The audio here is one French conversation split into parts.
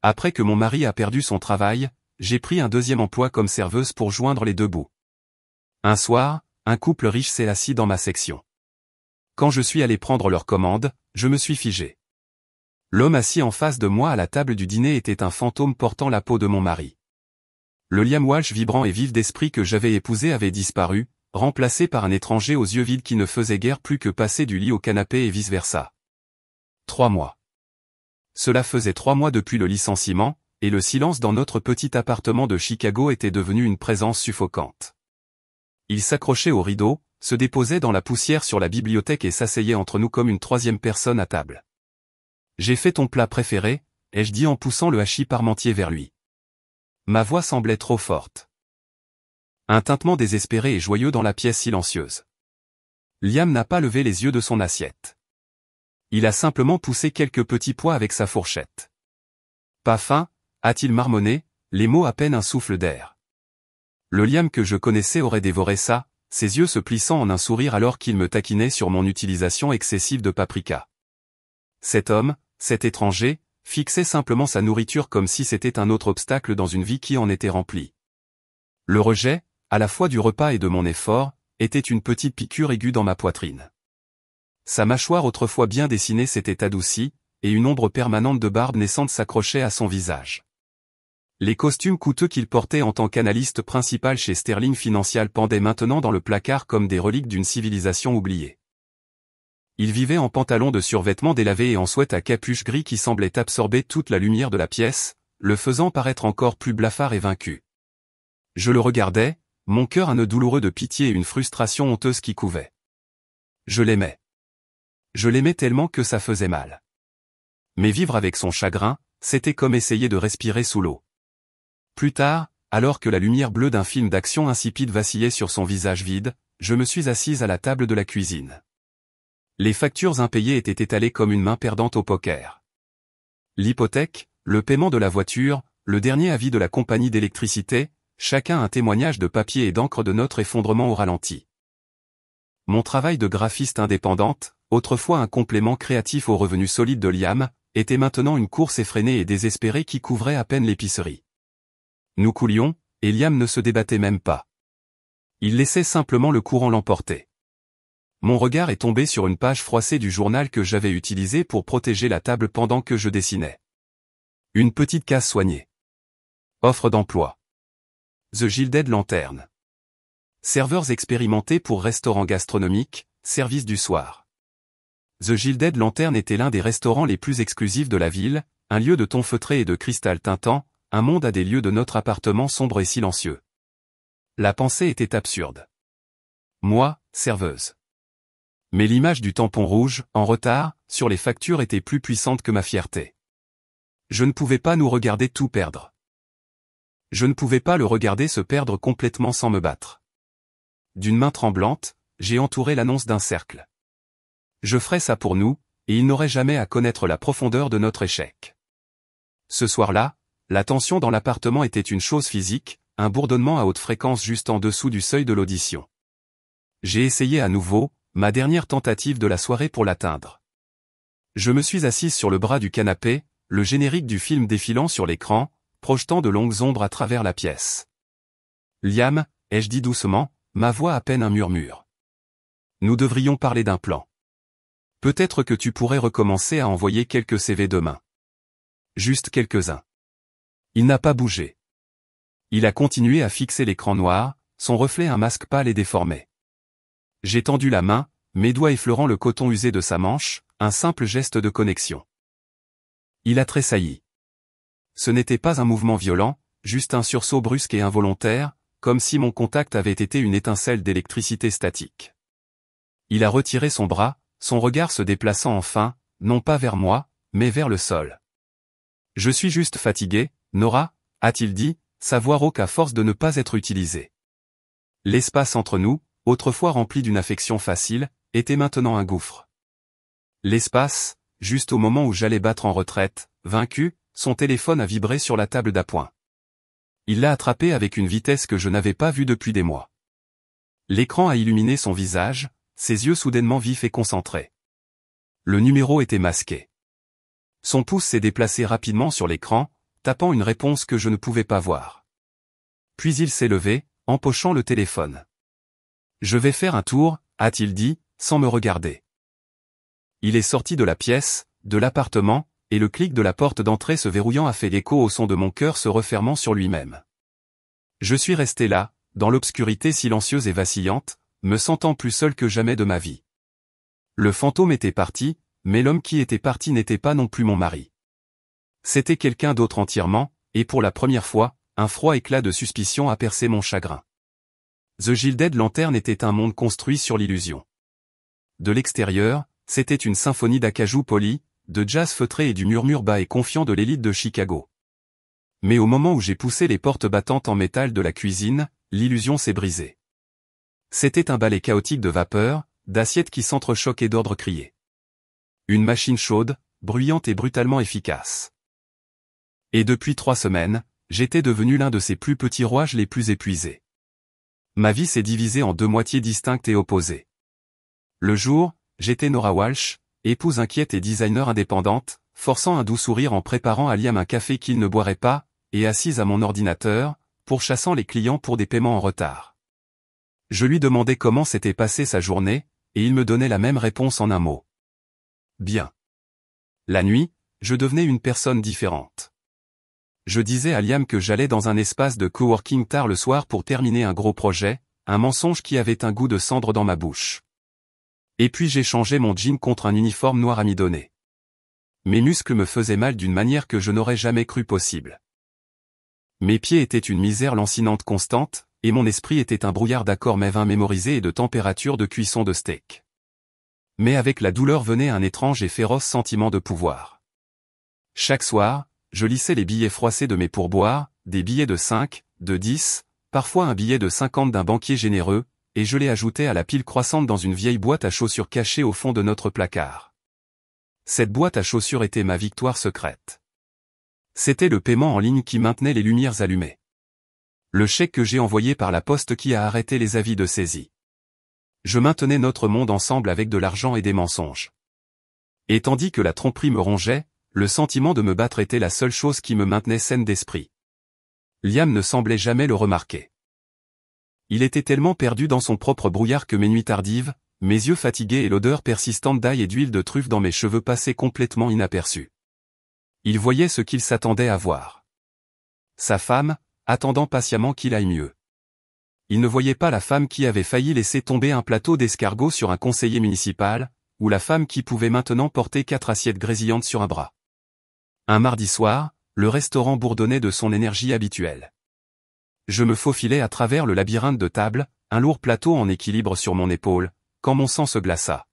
Après que mon mari a perdu son travail, j'ai pris un deuxième emploi comme serveuse pour joindre les deux bouts. Un soir, un couple riche s'est assis dans ma section. Quand je suis allé prendre leur commande, je me suis figé. L'homme assis en face de moi à la table du dîner était un fantôme portant la peau de mon mari. Le Liam Walsh vibrant et vif d'esprit que j'avais épousé avait disparu, remplacé par un étranger aux yeux vides qui ne faisait guère plus que passer du lit au canapé et vice-versa. 3 mois. Cela faisait 3 mois depuis le licenciement, et le silence dans notre petit appartement de Chicago était devenu une présence suffocante. Il s'accrochait au rideau, se déposait dans la poussière sur la bibliothèque et s'asseyait entre nous comme une troisième personne à table. « J'ai fait ton plat préféré », ai-je dit en poussant le hachis parmentier vers lui. Ma voix semblait trop forte. Un tintement désespéré et joyeux dans la pièce silencieuse. Liam n'a pas levé les yeux de son assiette. Il a simplement poussé quelques petits pois avec sa fourchette. Pas faim, a-t-il marmonné, les mots à peine un souffle d'air. Le Liam que je connaissais aurait dévoré ça, ses yeux se plissant en un sourire alors qu'il me taquinait sur mon utilisation excessive de paprika. Cet homme, cet étranger, fixait simplement sa nourriture comme si c'était un autre obstacle dans une vie qui en était remplie. Le rejet, à la fois du repas et de mon effort, était une petite piqûre aiguë dans ma poitrine. Sa mâchoire autrefois bien dessinée s'était adoucie, et une ombre permanente de barbe naissante s'accrochait à son visage. Les costumes coûteux qu'il portait en tant qu'analyste principal chez Sterling Financial pendaient maintenant dans le placard comme des reliques d'une civilisation oubliée. Il vivait en pantalon de survêtement délavé et en sweat à capuche gris qui semblait absorber toute la lumière de la pièce, le faisant paraître encore plus blafard et vaincu. Je le regardais, mon cœur un nœud douloureux de pitié et une frustration honteuse qui couvait. Je l'aimais. Je l'aimais tellement que ça faisait mal. Mais vivre avec son chagrin, c'était comme essayer de respirer sous l'eau. Plus tard, alors que la lumière bleue d'un film d'action insipide vacillait sur son visage vide, je me suis assise à la table de la cuisine. Les factures impayées étaient étalées comme une main perdante au poker. L'hypothèque, le paiement de la voiture, le dernier avis de la compagnie d'électricité, chacun un témoignage de papier et d'encre de notre effondrement au ralenti. Mon travail de graphiste indépendante, autrefois un complément créatif aux revenus solides de Liam, était maintenant une course effrénée et désespérée qui couvrait à peine l'épicerie. Nous coulions, et Liam ne se débattait même pas. Il laissait simplement le courant l'emporter. Mon regard est tombé sur une page froissée du journal que j'avais utilisé pour protéger la table pendant que je dessinais. Une petite case soignée. Offre d'emploi. The Gilded Lantern. Serveurs expérimentés pour restaurants gastronomiques, service du soir. The Gilded Lantern était l'un des restaurants les plus exclusifs de la ville, un lieu de ton feutré et de cristal tintant, un monde à des lieux de notre appartement sombre et silencieux. La pensée était absurde. Moi, serveuse. Mais l'image du tampon rouge, en retard, sur les factures était plus puissante que ma fierté. Je ne pouvais pas nous regarder tout perdre. Je ne pouvais pas le regarder se perdre complètement sans me battre. D'une main tremblante, j'ai entouré l'annonce d'un cercle. Je ferai ça pour nous, et il n'aurait jamais à connaître la profondeur de notre échec. Ce soir-là, la tension dans l'appartement était une chose physique, un bourdonnement à haute fréquence juste en dessous du seuil de l'audition. J'ai essayé à nouveau, ma dernière tentative de la soirée pour l'atteindre. Je me suis assise sur le bras du canapé, le générique du film défilant sur l'écran, projetant de longues ombres à travers la pièce. Liam, ai-je dit doucement, ma voix à peine un murmure. Nous devrions parler d'un plan. Peut-être que tu pourrais recommencer à envoyer quelques CV demain. Juste quelques-uns. Il n'a pas bougé. Il a continué à fixer l'écran noir, son reflet un masque pâle et déformé. J'ai tendu la main, mes doigts effleurant le coton usé de sa manche, un simple geste de connexion. Il a tressailli. Ce n'était pas un mouvement violent, juste un sursaut brusque et involontaire, comme si mon contact avait été une étincelle d'électricité statique. Il a retiré son bras, son regard se déplaçant enfin, non pas vers moi, mais vers le sol. « Je suis juste fatigué, Nora », a-t-il dit, sa voix rauque à force de ne pas être utilisée. L'espace entre nous, autrefois rempli d'une affection facile, était maintenant un gouffre. L'espace, juste au moment où j'allais battre en retraite, vaincu, son téléphone a vibré sur la table d'appoint. Il l'a attrapé avec une vitesse que je n'avais pas vue depuis des mois. L'écran a illuminé son visage, ses yeux soudainement vifs et concentrés. Le numéro était masqué. Son pouce s'est déplacé rapidement sur l'écran, tapant une réponse que je ne pouvais pas voir. Puis il s'est levé, empochant le téléphone. « Je vais faire un tour », a-t-il dit, sans me regarder. Il est sorti de la pièce, de l'appartement, et le clic de la porte d'entrée se verrouillant a fait l'écho au son de mon cœur se refermant sur lui-même. Je suis resté là, dans l'obscurité silencieuse et vacillante, me sentant plus seul que jamais de ma vie. Le fantôme était parti, mais l'homme qui était parti n'était pas non plus mon mari. C'était quelqu'un d'autre entièrement, et pour la première fois, un froid éclat de suspicion a percé mon chagrin. The Gilded Lantern était un monde construit sur l'illusion. De l'extérieur, c'était une symphonie d'acajou poli, de jazz feutré et du murmure bas et confiant de l'élite de Chicago. Mais au moment où j'ai poussé les portes battantes en métal de la cuisine, l'illusion s'est brisée. C'était un balai chaotique de vapeur, d'assiettes qui s'entrechoquent et d'ordres criés. Une machine chaude, bruyante et brutalement efficace. Et depuis 3 semaines, j'étais devenu l'un de ces plus petits rouages les plus épuisés. Ma vie s'est divisée en 2 moitiés distinctes et opposées. Le jour, j'étais Nora Walsh, épouse inquiète et designer indépendante, forçant un doux sourire en préparant à Liam un café qu'il ne boirait pas, et assise à mon ordinateur, pourchassant les clients pour des paiements en retard. Je lui demandais comment s'était passée sa journée, et il me donnait la même réponse en un mot. Bien. La nuit, je devenais une personne différente. Je disais à Liam que j'allais dans un espace de coworking tard le soir pour terminer un gros projet, un mensonge qui avait un goût de cendre dans ma bouche. Et puis j'ai changé mon jean contre un uniforme noir amidonné. Mes muscles me faisaient mal d'une manière que je n'aurais jamais cru possible. Mes pieds étaient une misère lancinante constante, et mon esprit était un brouillard d'accords mévins mémorisés et de température de cuisson de steak. Mais avec la douleur venait un étrange et féroce sentiment de pouvoir. Chaque soir, je lissais les billets froissés de mes pourboires, des billets de 5, de 10, parfois un billet de 50 d'un banquier généreux, et je les ajoutais à la pile croissante dans une vieille boîte à chaussures cachée au fond de notre placard. Cette boîte à chaussures était ma victoire secrète. C'était le paiement en ligne qui maintenait les lumières allumées. Le chèque que j'ai envoyé par la poste qui a arrêté les avis de saisie. Je maintenais notre monde ensemble avec de l'argent et des mensonges. Et tandis que la tromperie me rongeait, le sentiment de me battre était la seule chose qui me maintenait saine d'esprit. Liam ne semblait jamais le remarquer. Il était tellement perdu dans son propre brouillard que mes nuits tardives, mes yeux fatigués et l'odeur persistante d'ail et d'huile de truffe dans mes cheveux passaient complètement inaperçus. Il voyait ce qu'il s'attendait à voir. Sa femme, attendant patiemment qu'il aille mieux. Il ne voyait pas la femme qui avait failli laisser tomber un plateau d'escargots sur un conseiller municipal, ou la femme qui pouvait maintenant porter 4 assiettes grésillantes sur un bras. Un mardi soir, le restaurant bourdonnait de son énergie habituelle. Je me faufilais à travers le labyrinthe de tables, un lourd plateau en équilibre sur mon épaule, quand mon sang se glaça.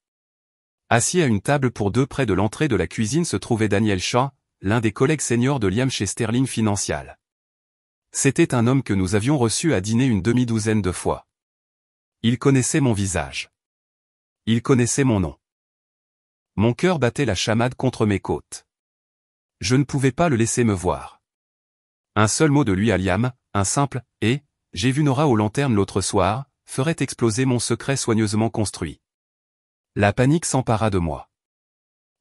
Assis à une table pour 2 près de l'entrée de la cuisine se trouvait Daniel Shaw, l'un des collègues seniors de Liam chez Sterling Financial. C'était un homme que nous avions reçu à dîner une demi-douzaine de fois. Il connaissait mon visage. Il connaissait mon nom. Mon cœur battait la chamade contre mes côtes. Je ne pouvais pas le laisser me voir. Un seul mot de lui à Liam, un simple « et » j'ai vu Nora aux lanternes l'autre soir, ferait exploser mon secret soigneusement construit. La panique s'empara de moi.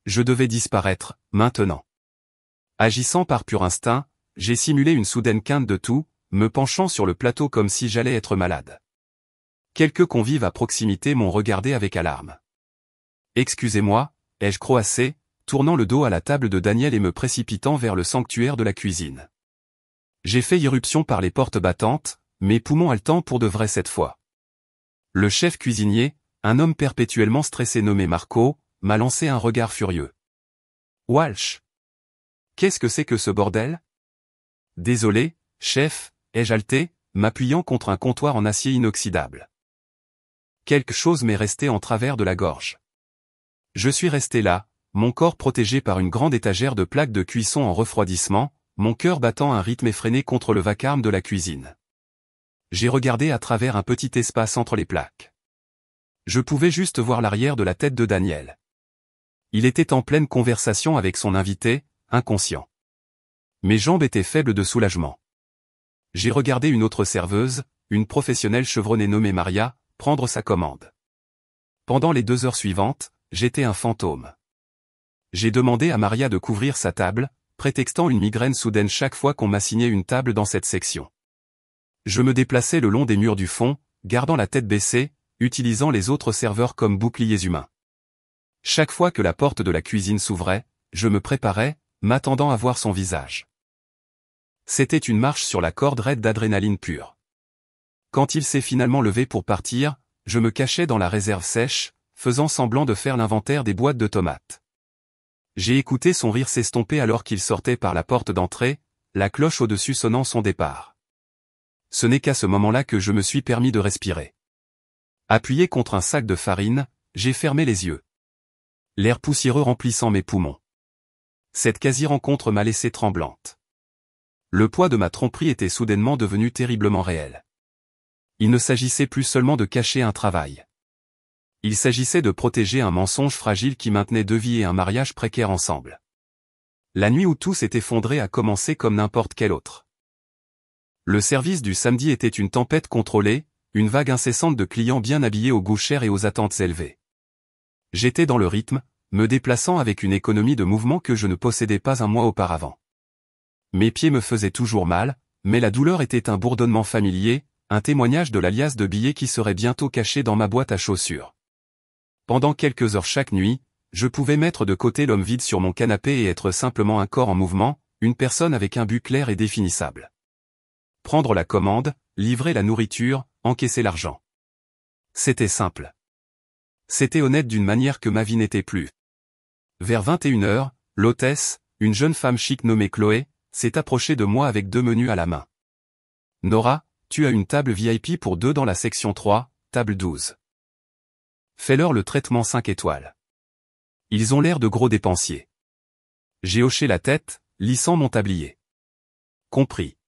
Je devais disparaître, maintenant. Agissant par pur instinct, j'ai simulé une soudaine quinte de toux, me penchant sur le plateau comme si j'allais être malade. Quelques convives à proximité m'ont regardé avec alarme. « Excusez-moi » ai-je croassé, tournant le dos à la table de Daniel et me précipitant vers le sanctuaire de la cuisine. J'ai fait irruption par les portes battantes, mes poumons haletants pour de vrai cette fois. Le chef cuisinier, un homme perpétuellement stressé nommé Marco, m'a lancé un regard furieux. « Walsh! Qu'est-ce que c'est que ce bordel ?» « Désolé, chef » ai-je haleté, m'appuyant contre un comptoir en acier inoxydable. Quelque chose m'est resté en travers de la gorge. Je suis resté là, mon corps protégé par une grande étagère de plaques de cuisson en refroidissement, mon cœur battant un rythme effréné contre le vacarme de la cuisine. J'ai regardé à travers un petit espace entre les plaques. Je pouvais juste voir l'arrière de la tête de Daniel. Il était en pleine conversation avec son invité, inconscient. Mes jambes étaient faibles de soulagement. J'ai regardé une autre serveuse, une professionnelle chevronnée nommée Maria, prendre sa commande. Pendant les 2 heures suivantes, j'étais un fantôme. J'ai demandé à Maria de couvrir sa table, prétextant une migraine soudaine chaque fois qu'on m'assignait une table dans cette section. Je me déplaçais le long des murs du fond, gardant la tête baissée, utilisant les autres serveurs comme boucliers humains. Chaque fois que la porte de la cuisine s'ouvrait, je me préparais, m'attendant à voir son visage. C'était une marche sur la corde raide d'adrénaline pure. Quand il s'est finalement levé pour partir, je me cachais dans la réserve sèche, faisant semblant de faire l'inventaire des boîtes de tomates. J'ai écouté son rire s'estomper alors qu'il sortait par la porte d'entrée, la cloche au-dessus sonnant son départ. Ce n'est qu'à ce moment-là que je me suis permis de respirer. Appuyé contre un sac de farine, j'ai fermé les yeux. L'air poussiéreux remplissant mes poumons. Cette quasi-rencontre m'a laissé tremblante. Le poids de ma tromperie était soudainement devenu terriblement réel. Il ne s'agissait plus seulement de cacher un travail. Il s'agissait de protéger un mensonge fragile qui maintenait deux vies et un mariage précaire ensemble. La nuit où tout s'est effondré a commencé comme n'importe quelle autre. Le service du samedi était une tempête contrôlée, une vague incessante de clients bien habillés aux goûts chers et aux attentes élevées. J'étais dans le rythme, me déplaçant avec une économie de mouvement que je ne possédais pas un mois auparavant. Mes pieds me faisaient toujours mal, mais la douleur était un bourdonnement familier, un témoignage de la liasse de billets qui serait bientôt cachée dans ma boîte à chaussures. Pendant quelques heures chaque nuit, je pouvais mettre de côté l'homme vide sur mon canapé et être simplement un corps en mouvement, une personne avec un but clair et définissable. Prendre la commande, livrer la nourriture, encaisser l'argent. C'était simple. C'était honnête d'une manière que ma vie n'était plus. Vers 21h, l'hôtesse, une jeune femme chic nommée Chloé, s'est approchée de moi avec 2 menus à la main. Nora, tu as une table VIP pour 2 dans la section 3, table 12. Fais-leur le traitement 5 étoiles. Ils ont l'air de gros dépensiers. J'ai hoché la tête, lissant mon tablier. Compris.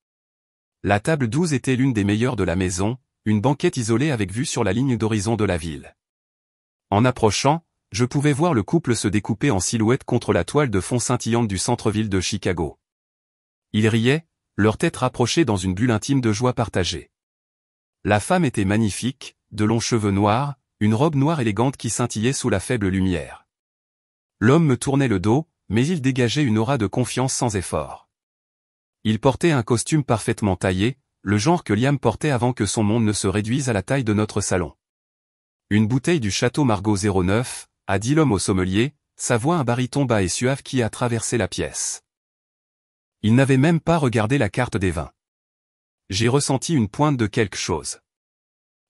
La table 12 était l'une des meilleures de la maison, une banquette isolée avec vue sur la ligne d'horizon de la ville. En approchant, je pouvais voir le couple se découper en silhouette contre la toile de fond scintillante du centre-ville de Chicago. Ils riaient, leur tête rapprochée dans une bulle intime de joie partagée. La femme était magnifique, de longs cheveux noirs, une robe noire élégante qui scintillait sous la faible lumière. L'homme me tournait le dos, mais il dégageait une aura de confiance sans effort. Il portait un costume parfaitement taillé, le genre que Liam portait avant que son monde ne se réduise à la taille de notre salon. Une bouteille du Château Margaux 09, a dit l'homme au sommelier, sa voix un baryton bas et suave qui a traversé la pièce. Il n'avait même pas regardé la carte des vins. J'ai ressenti une pointe de quelque chose.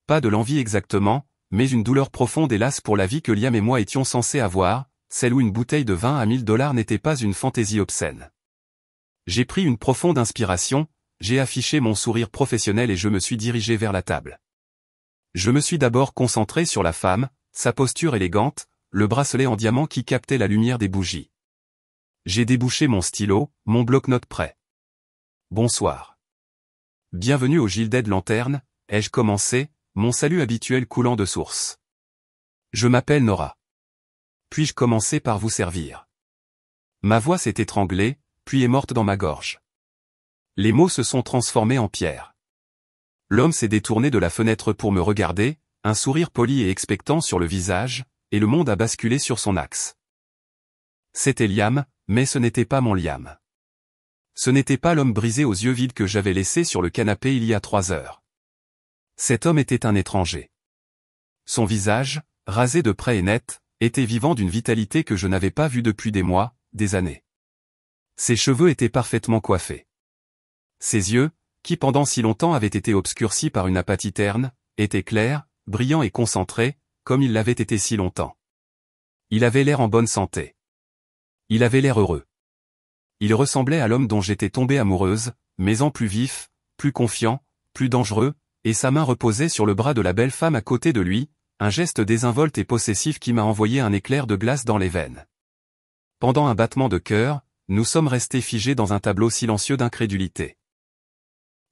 Pas de l'envie exactement, mais une douleur profonde et lasse pour la vie que Liam et moi étions censés avoir, celle où une bouteille de vin à $1000 n'était pas une fantaisie obscène. J'ai pris une profonde inspiration, j'ai affiché mon sourire professionnel et je me suis dirigé vers la table. Je me suis d'abord concentré sur la femme, sa posture élégante, le bracelet en diamant qui captait la lumière des bougies. J'ai débouché mon stylo, mon bloc-notes prêt. Bonsoir. Bienvenue au Gilded Lanterne, ai-je commencé, mon salut habituel coulant de source. Je m'appelle Nora. Puis-je commencer par vous servir? Ma voix s'est étranglée, puis est morte dans ma gorge. Les mots se sont transformés en pierre. L'homme s'est détourné de la fenêtre pour me regarder, un sourire poli et expectant sur le visage, et le monde a basculé sur son axe. C'était Liam, mais ce n'était pas mon Liam. Ce n'était pas l'homme brisé aux yeux vides que j'avais laissé sur le canapé il y a 3 heures. Cet homme était un étranger. Son visage, rasé de près et net, était vivant d'une vitalité que je n'avais pas vue depuis des mois, des années. Ses cheveux étaient parfaitement coiffés. Ses yeux, qui pendant si longtemps avaient été obscurcis par une apathie terne, étaient clairs, brillants et concentrés, comme ils l'avaient été si longtemps. Il avait l'air en bonne santé. Il avait l'air heureux. Il ressemblait à l'homme dont j'étais tombée amoureuse, mais en plus vif, plus confiant, plus dangereux, et sa main reposait sur le bras de la belle femme à côté de lui, un geste désinvolte et possessif qui m'a envoyé un éclair de glace dans les veines. Pendant un battement de cœur, nous sommes restés figés dans un tableau silencieux d'incrédulité.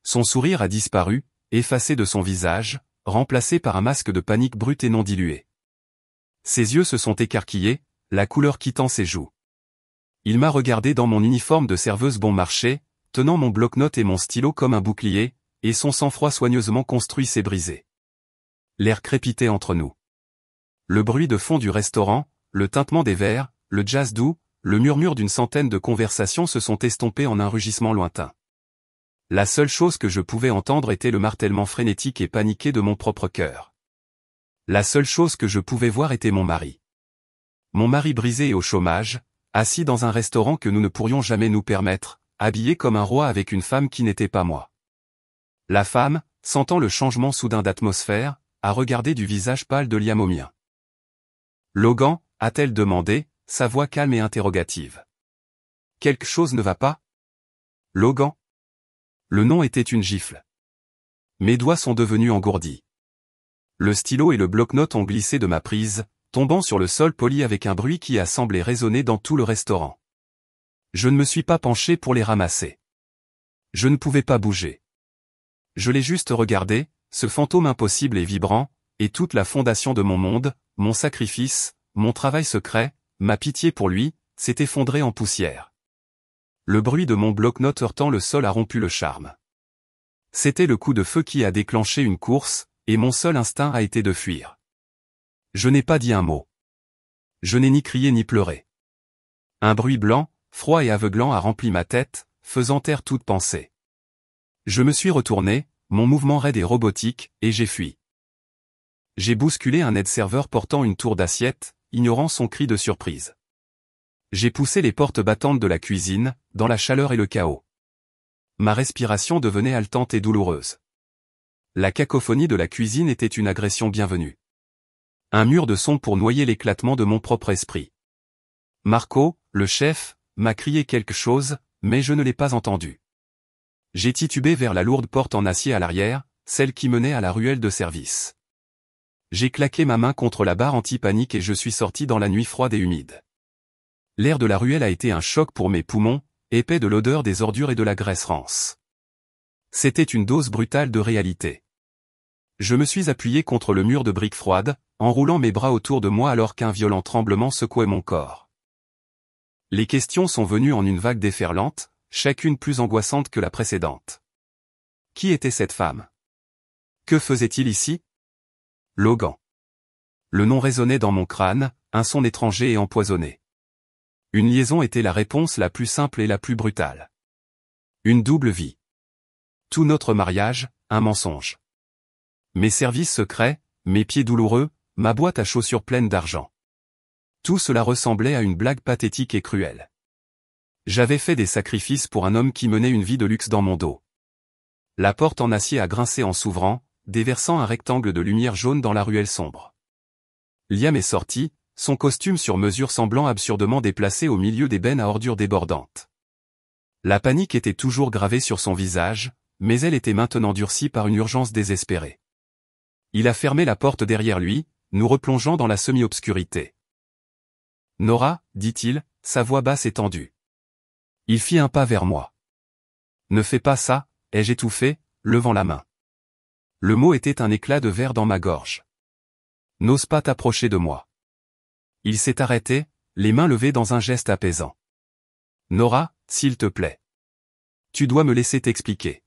Son sourire a disparu, effacé de son visage, remplacé par un masque de panique brute et non dilué. Ses yeux se sont écarquillés, la couleur quittant ses joues. Il m'a regardé dans mon uniforme de serveuse bon marché, tenant mon bloc-notes et mon stylo comme un bouclier, et son sang-froid soigneusement construit s'est brisé. L'air crépitait entre nous. Le bruit de fond du restaurant, le tintement des verres, le jazz doux, le murmure d'une centaine de conversations se sont estompés en un rugissement lointain. La seule chose que je pouvais entendre était le martèlement frénétique et paniqué de mon propre cœur. La seule chose que je pouvais voir était mon mari. Mon mari brisé et au chômage, assis dans un restaurant que nous ne pourrions jamais nous permettre, habillé comme un roi avec une femme qui n'était pas moi. La femme, sentant le changement soudain d'atmosphère, a regardé du visage pâle de Liam au mien. « Logan » a-t-elle demandé, sa voix calme et interrogative. « Quelque chose ne va pas ?»« Logan ?» Le nom était une gifle. Mes doigts sont devenus engourdis. Le stylo et le bloc-notes ont glissé de ma prise, tombant sur le sol poli avec un bruit qui a semblé résonner dans tout le restaurant. Je ne me suis pas penché pour les ramasser. Je ne pouvais pas bouger. Je l'ai juste regardé, ce fantôme impossible et vibrant, et toute la fondation de mon monde, mon sacrifice, mon travail secret, ma pitié pour lui, s'est effondré en poussière. Le bruit de mon bloc-notes heurtant le sol a rompu le charme. C'était le coup de feu qui a déclenché une course, et mon seul instinct a été de fuir. Je n'ai pas dit un mot. Je n'ai ni crié ni pleuré. Un bruit blanc, froid et aveuglant a rempli ma tête, faisant taire toute pensée. Je me suis retourné, mon mouvement raide et robotique, et j'ai fui. J'ai bousculé un aide-serveur portant une tour d'assiette, ignorant son cri de surprise. J'ai poussé les portes battantes de la cuisine, dans la chaleur et le chaos. Ma respiration devenait haletante et douloureuse. La cacophonie de la cuisine était une agression bienvenue. Un mur de son pour noyer l'éclatement de mon propre esprit. Marco, le chef, m'a crié quelque chose, mais je ne l'ai pas entendu. J'ai titubé vers la lourde porte en acier à l'arrière, celle qui menait à la ruelle de service. J'ai claqué ma main contre la barre anti-panique et je suis sorti dans la nuit froide et humide. L'air de la ruelle a été un choc pour mes poumons, épais de l'odeur des ordures et de la graisse rance. C'était une dose brutale de réalité. Je me suis appuyé contre le mur de briques froides, enroulant mes bras autour de moi alors qu'un violent tremblement secouait mon corps. Les questions sont venues en une vague déferlante, chacune plus angoissante que la précédente. Qui était cette femme? Que faisait-il ici? Logan. Le nom résonnait dans mon crâne, un son étranger et empoisonné. Une liaison était la réponse la plus simple et la plus brutale. Une double vie. Tout notre mariage, un mensonge. Mes services secrets, mes pieds douloureux, ma boîte à chaussures pleine d'argent. Tout cela ressemblait à une blague pathétique et cruelle. J'avais fait des sacrifices pour un homme qui menait une vie de luxe dans mon dos. La porte en acier a grincé en s'ouvrant, déversant un rectangle de lumière jaune dans la ruelle sombre. Liam est sorti, son costume sur mesure semblant absurdement déplacé au milieu des bennes à ordures débordantes. La panique était toujours gravée sur son visage, mais elle était maintenant durcie par une urgence désespérée. Il a fermé la porte derrière lui, nous replongeant dans la semi-obscurité. « Nora » dit-il, sa voix basse et tendue. Il fit un pas vers moi. « Ne fais pas ça » ai-je étouffé, levant la main. Le mot était un éclat de verre dans ma gorge. « N'ose pas t'approcher de moi. » Il s'est arrêté, les mains levées dans un geste apaisant. « Nora, s'il te plaît. Tu dois me laisser t'expliquer.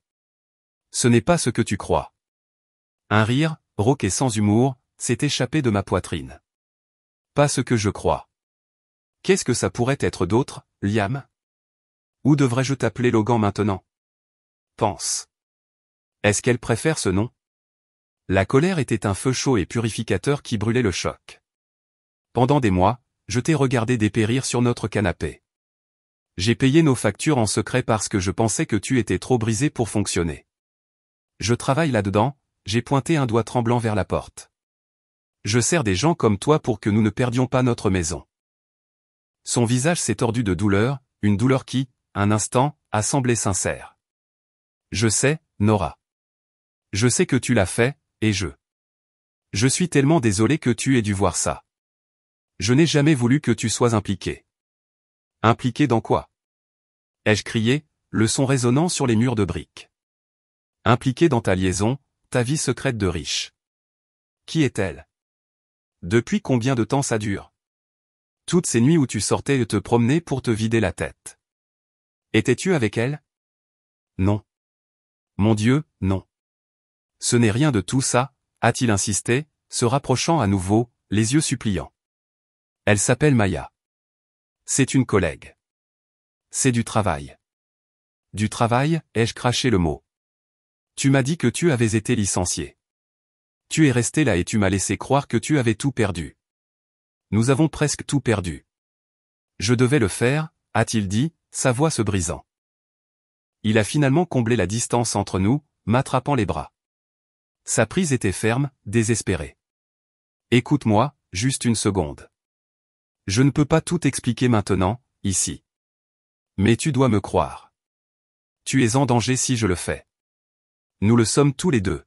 Ce n'est pas ce que tu crois. » Un rire, rauque et sans humour, s'est échappé de ma poitrine. « Pas ce que je crois. Qu'est-ce que ça pourrait être d'autre, Liam? Ou devrais-je t'appeler Logan maintenant? Pense. Est-ce qu'elle préfère ce nom? » La colère était un feu chaud et purificateur qui brûlait le choc. Pendant des mois, je t'ai regardé dépérir sur notre canapé. J'ai payé nos factures en secret parce que je pensais que tu étais trop brisé pour fonctionner. Je travaille là-dedans, j'ai pointé un doigt tremblant vers la porte. Je sers des gens comme toi pour que nous ne perdions pas notre maison. Son visage s'est tordu de douleur, une douleur qui, un instant, a semblé sincère. Je sais, Nora. Je sais que tu l'as fait, et je suis tellement désolé que tu aies dû voir ça. Je n'ai jamais voulu que tu sois impliqué. Impliqué dans quoi? Ai-je crié, le son résonnant sur les murs de briques. Impliqué dans ta liaison, ta vie secrète de riche. Qui est-elle? Depuis combien de temps ça dure? Toutes ces nuits où tu sortais et te promenais pour te vider la tête. Étais-tu avec elle? Non. Mon Dieu, non. Ce n'est rien de tout ça, a-t-il insisté, se rapprochant à nouveau, les yeux suppliants. Elle s'appelle Maya. C'est une collègue. C'est du travail. Du travail, ai-je craché le mot. Tu m'as dit que tu avais été licencié. Tu es resté là et tu m'as laissé croire que tu avais tout perdu. Nous avons presque tout perdu. Je devais le faire, a-t-il dit, sa voix se brisant. Il a finalement comblé la distance entre nous, m'attrapant les bras. Sa prise était ferme, désespérée. Écoute-moi, juste une seconde. Je ne peux pas tout expliquer maintenant, ici. Mais tu dois me croire. Tu es en danger si je le fais. Nous le sommes tous les deux.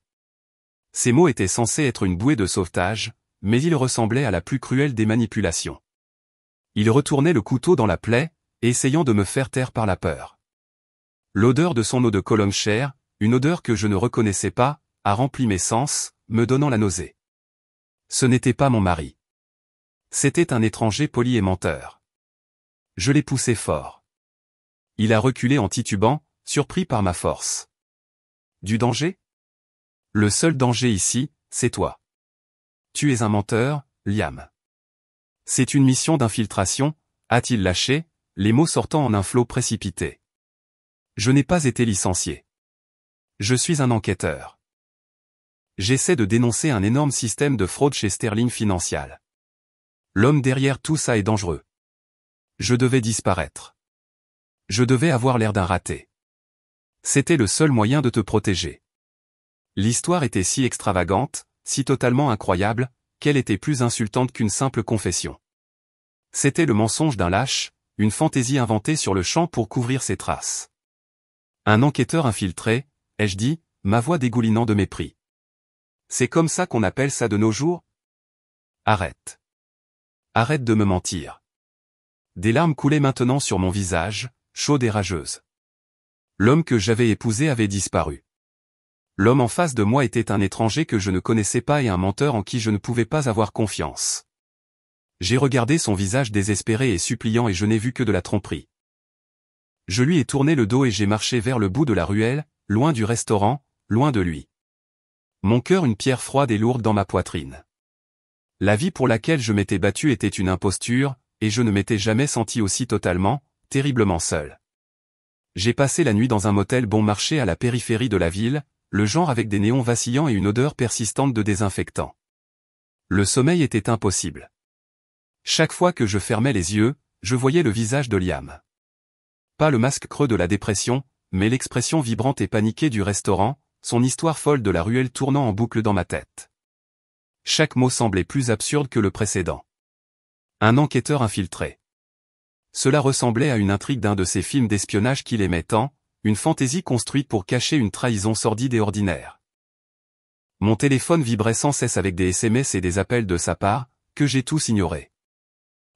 Ces mots étaient censés être une bouée de sauvetage, mais ils ressemblaient à la plus cruelle des manipulations. Il retournait le couteau dans la plaie, essayant de me faire taire par la peur. L'odeur de son eau de Cologne chère, une odeur que je ne reconnaissais pas, a rempli mes sens, me donnant la nausée. Ce n'était pas mon mari. C'était un étranger poli et menteur. Je l'ai poussé fort. Il a reculé en titubant, surpris par ma force. Du danger ? Le seul danger ici, c'est toi. Tu es un menteur, Liam. C'est une mission d'infiltration, a-t-il lâché, les mots sortant en un flot précipité. Je n'ai pas été licencié. Je suis un enquêteur. J'essaie de dénoncer un énorme système de fraude chez Sterling Financial. L'homme derrière tout ça est dangereux. Je devais disparaître. Je devais avoir l'air d'un raté. C'était le seul moyen de te protéger. L'histoire était si extravagante, si totalement incroyable, qu'elle était plus insultante qu'une simple confession. C'était le mensonge d'un lâche, une fantaisie inventée sur le champ pour couvrir ses traces. Un enquêteur infiltré, ai-je dit, ma voix dégoulinant de mépris. C'est comme ça qu'on appelle ça de nos jours ? Arrête. Arrête de me mentir. Des larmes coulaient maintenant sur mon visage, chaudes et rageuses. L'homme que j'avais épousé avait disparu. L'homme en face de moi était un étranger que je ne connaissais pas et un menteur en qui je ne pouvais pas avoir confiance. J'ai regardé son visage désespéré et suppliant et je n'ai vu que de la tromperie. Je lui ai tourné le dos et j'ai marché vers le bout de la ruelle, loin du restaurant, loin de lui. Mon cœur une pierre froide et lourde dans ma poitrine. La vie pour laquelle je m'étais battu était une imposture, et je ne m'étais jamais senti aussi totalement, terriblement seul. J'ai passé la nuit dans un motel bon marché à la périphérie de la ville, le genre avec des néons vacillants et une odeur persistante de désinfectant. Le sommeil était impossible. Chaque fois que je fermais les yeux, je voyais le visage de Liam. Pas le masque creux de la dépression, mais l'expression vibrante et paniquée du restaurant, son histoire folle de la ruelle tournant en boucle dans ma tête. Chaque mot semblait plus absurde que le précédent. Un enquêteur infiltré. Cela ressemblait à une intrigue d'un de ces films d'espionnage qu'il aimait tant, une fantaisie construite pour cacher une trahison sordide et ordinaire. Mon téléphone vibrait sans cesse avec des SMS et des appels de sa part, que j'ai tous ignorés.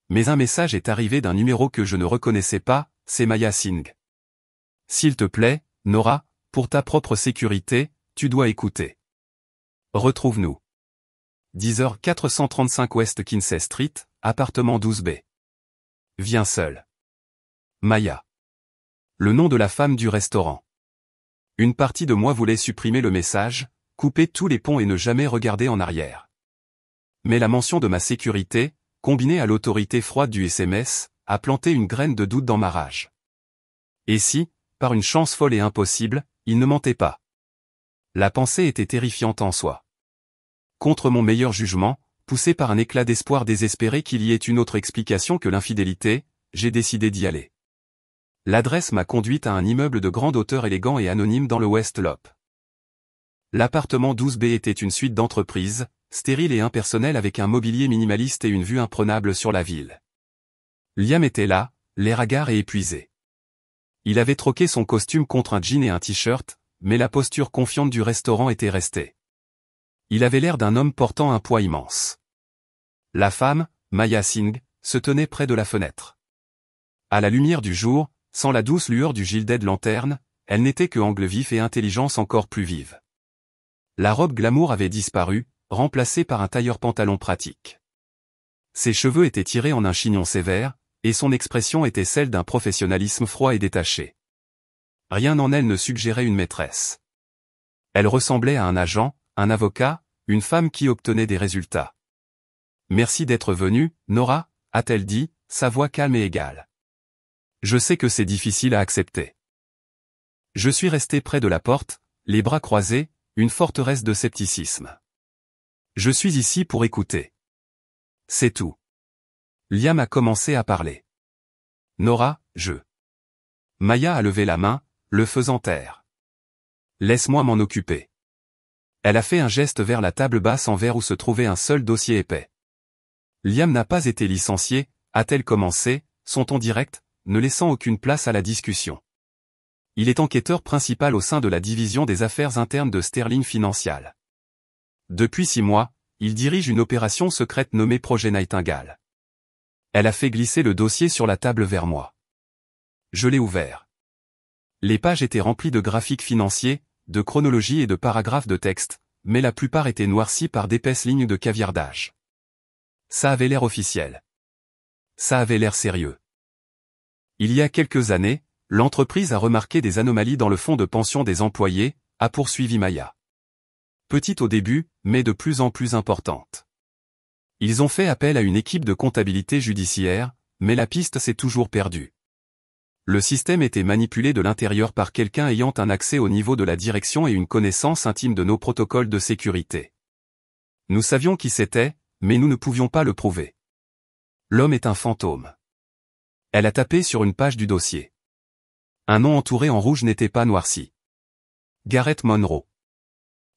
Mais un message est arrivé d'un numéro que je ne reconnaissais pas, c'est Maya Singh. S'il te plaît, Nora, pour ta propre sécurité, tu dois écouter. Retrouve-nous. 10h 435 West Kinsey Street, appartement 12B. Viens seul. Maya. Le nom de la femme du restaurant. Une partie de moi voulait supprimer le message, couper tous les ponts et ne jamais regarder en arrière. Mais la mention de ma sécurité, combinée à l'autorité froide du SMS, a planté une graine de doute dans ma rage. Et si, par une chance folle et impossible, il ne mentait pas? La pensée était terrifiante en soi. Contre mon meilleur jugement, poussé par un éclat d'espoir désespéré qu'il y ait une autre explication que l'infidélité, j'ai décidé d'y aller. L'adresse m'a conduite à un immeuble de grande hauteur élégant et anonyme dans le West Loop. L'appartement 12B était une suite d'entreprises, stérile et impersonnelle avec un mobilier minimaliste et une vue imprenable sur la ville. Liam était là, l'air hagard et épuisé. Il avait troqué son costume contre un jean et un t-shirt, mais la posture confiante du restaurant était restée. Il avait l'air d'un homme portant un poids immense. La femme, Maya Singh, se tenait près de la fenêtre. À la lumière du jour, sans la douce lueur du gilded lanterne, elle n'était que angle vif et intelligence encore plus vive. La robe glamour avait disparu, remplacée par un tailleur-pantalon pratique. Ses cheveux étaient tirés en un chignon sévère, et son expression était celle d'un professionnalisme froid et détaché. Rien en elle ne suggérait une maîtresse. Elle ressemblait à un agent, un avocat, une femme qui obtenait des résultats. « Merci d'être venue, Nora » a-t-elle dit, sa voix calme et égale. Je sais que c'est difficile à accepter. Je suis resté près de la porte, les bras croisés, une forteresse de scepticisme. Je suis ici pour écouter. C'est tout. Liam a commencé à parler. Nora, Maya a levé la main, le faisant taire. Laisse-moi m'en occuper. Elle a fait un geste vers la table basse en verre où se trouvait un seul dossier épais. Liam n'a pas été licencié, a-t-elle commencé, son ton direct, ne laissant aucune place à la discussion. Il est enquêteur principal au sein de la division des affaires internes de Sterling Financial. Depuis 6 mois, il dirige une opération secrète nommée Projet Nightingale. Elle a fait glisser le dossier sur la table vers moi. Je l'ai ouvert. Les pages étaient remplies de graphiques financiers, de chronologies et de paragraphes de texte, mais la plupart étaient noircis par d'épaisses lignes de caviardage. Ça avait l'air officiel. Ça avait l'air sérieux. Il y a quelques années, l'entreprise a remarqué des anomalies dans le fonds de pension des employés, a poursuivi Maya. Petite au début, mais de plus en plus importante. Ils ont fait appel à une équipe de comptabilité judiciaire, mais la piste s'est toujours perdue. Le système était manipulé de l'intérieur par quelqu'un ayant un accès au niveau de la direction et une connaissance intime de nos protocoles de sécurité. Nous savions qui c'était, mais nous ne pouvions pas le prouver. L'homme est un fantôme. Elle a tapé sur une page du dossier. Un nom entouré en rouge n'était pas noirci. Gareth Monroe.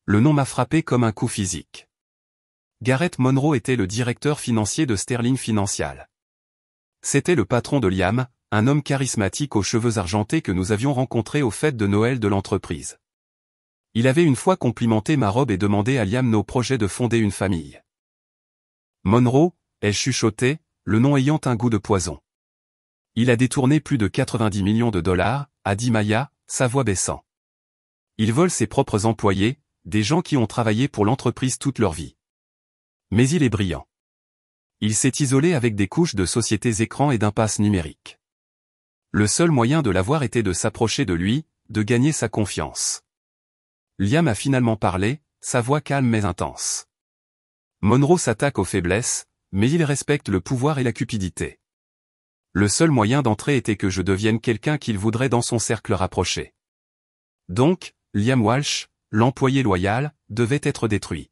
Le nom m'a frappé comme un coup physique. Gareth Monroe était le directeur financier de Sterling Financial. C'était le patron de Liam, un homme charismatique aux cheveux argentés que nous avions rencontré aux fêtes de Noël de l'entreprise. Il avait une fois complimenté ma robe et demandé à Liam nos projets de fonder une famille. Monroe, ai-je chuchoté, le nom ayant un goût de poison. Il a détourné plus de 90 millions de dollars, a dit Maya, sa voix baissant. Il vole ses propres employés, des gens qui ont travaillé pour l'entreprise toute leur vie. Mais il est brillant. Il s'est isolé avec des couches de sociétés écrans et d'impasses numériques. Le seul moyen de l'avoir était de s'approcher de lui, de gagner sa confiance. Liam a finalement parlé, sa voix calme mais intense. Monroe s'attaque aux faiblesses, mais il respecte le pouvoir et la cupidité. Le seul moyen d'entrer était que je devienne quelqu'un qu'il voudrait dans son cercle rapproché. Donc, Liam Walsh, l'employé loyal, devait être détruit.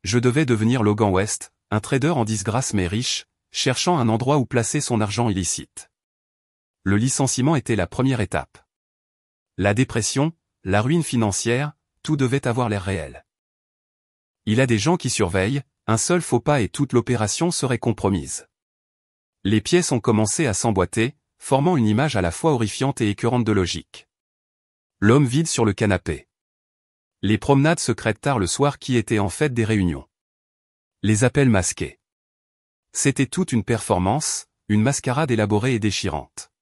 Je devais devenir Logan West, un trader en disgrâce mais riche, cherchant un endroit où placer son argent illicite. Le licenciement était la première étape. La dépression, la ruine financière, tout devait avoir l'air réel. Il a des gens qui surveillent, un seul faux pas et toute l'opération serait compromise. Les pièces ont commencé à s'emboîter, formant une image à la fois horrifiante et écœurante de logique. L'homme vide sur le canapé. Les promenades secrètes tard le soir qui étaient en fait des réunions. Les appels masqués. C'était toute une performance, une mascarade élaborée et déchirante.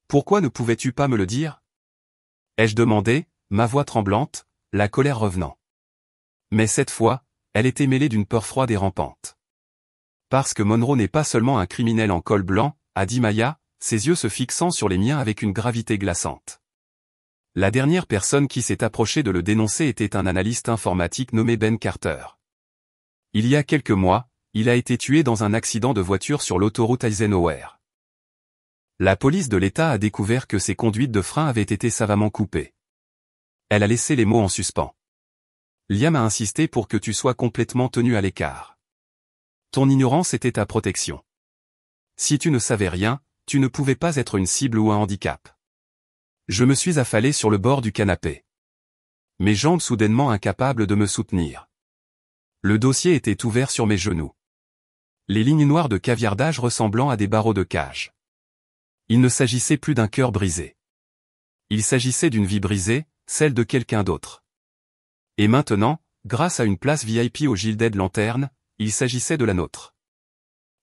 Pourquoi ne pouvais-tu pas me le dire? Ai-je demandé, ma voix tremblante, la colère revenant. Mais cette fois, elle était mêlée d'une peur froide et rampante. Parce que Monroe n'est pas seulement un criminel en col blanc, a dit Maya, ses yeux se fixant sur les miens avec une gravité glaçante. La dernière personne qui s'est approchée de le dénoncer était un analyste informatique nommé Ben Carter. Il y a quelques mois, il a été tué dans un accident de voiture sur l'autoroute Eisenhower. La police de l'État a découvert que ses conduites de frein avaient été savamment coupées. Elle a laissé les mots en suspens. Liam a insisté pour que tu sois complètement tenu à l'écart. Ton ignorance était ta protection. Si tu ne savais rien, tu ne pouvais pas être une cible ou un handicap. Je me suis affalé sur le bord du canapé. Mes jambes soudainement incapables de me soutenir. Le dossier était ouvert sur mes genoux. Les lignes noires de caviardage ressemblant à des barreaux de cage. Il ne s'agissait plus d'un cœur brisé. Il s'agissait d'une vie brisée, celle de quelqu'un d'autre. Et maintenant, grâce à une place VIP au Gilded Lantern, il s'agissait de la nôtre.